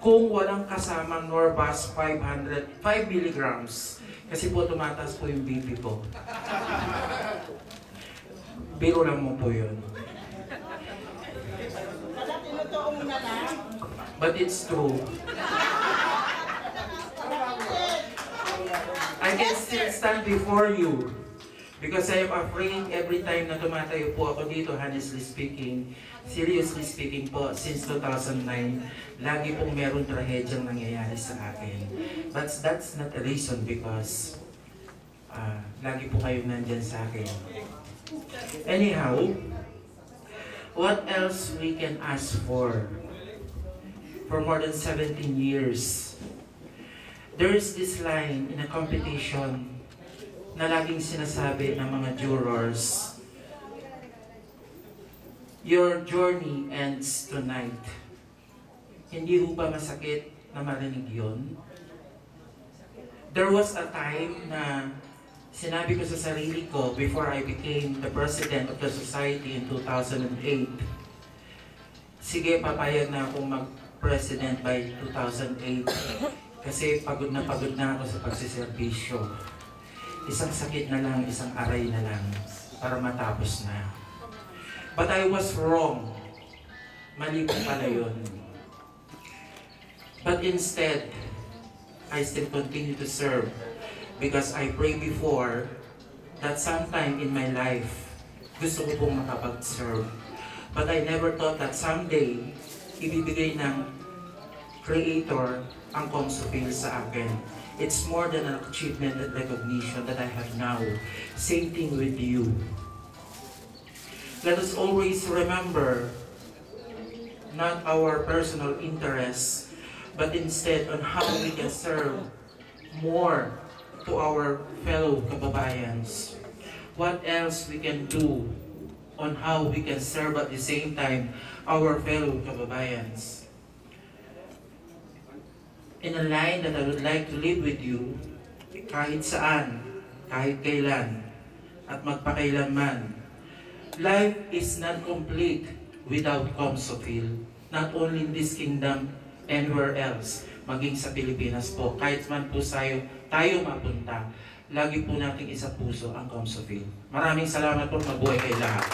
kung walang kasamang Norvas 5 milligrams. Kasi po tumataas po yung BP po. Biro lang mo po yun. But it's true. I can still stand before you because I am afraid every time na tumatayo po ako dito, honestly speaking, seriously speaking po, since 2009, lagi pong meron trahedyang nangyayari sa akin. But that's not a reason because lagi po kayo nandyan sa akin. Anyhow, what else we can ask for? For more than 17 years, there is this line in a competition na laging sinasabi ng mga jurors, your journey ends tonight. Hindi ho ba masakit na marinig yun? There was a time na sinabi ko sa sarili ko before I became the president of the society in 2008, sige, papayag na akong mag-president by 2008 kasi pagod na ako sa pagsiservisyo. Isang sakit na lang, isang aray na lang para matapos na. But I was wrong. Mali po pala yun. But instead, I still continue to serve because I pray before that sometime in my life, gusto ko pong makapag-serve. But I never thought that someday, ibibigay ng Creator ang Comsopil sa akin. It's more than an achievement and recognition that I have now. Same thing with you. Let us always remember not our personal interests, but instead on how we can serve more to our fellow kababayans. What else we can do on how we can serve at the same time our fellow kababayans. In a line that I would like to live with you, kahit saan, kahit kailan, at magpakailanman. Life is not complete without Comsopil, not only in this kingdom, anywhere else, maging sa Pilipinas po. Kahit man po tayo mapunta, lagi po nating isa puso ang Comsopil. Maraming salamat po, mabuhay kay lahat.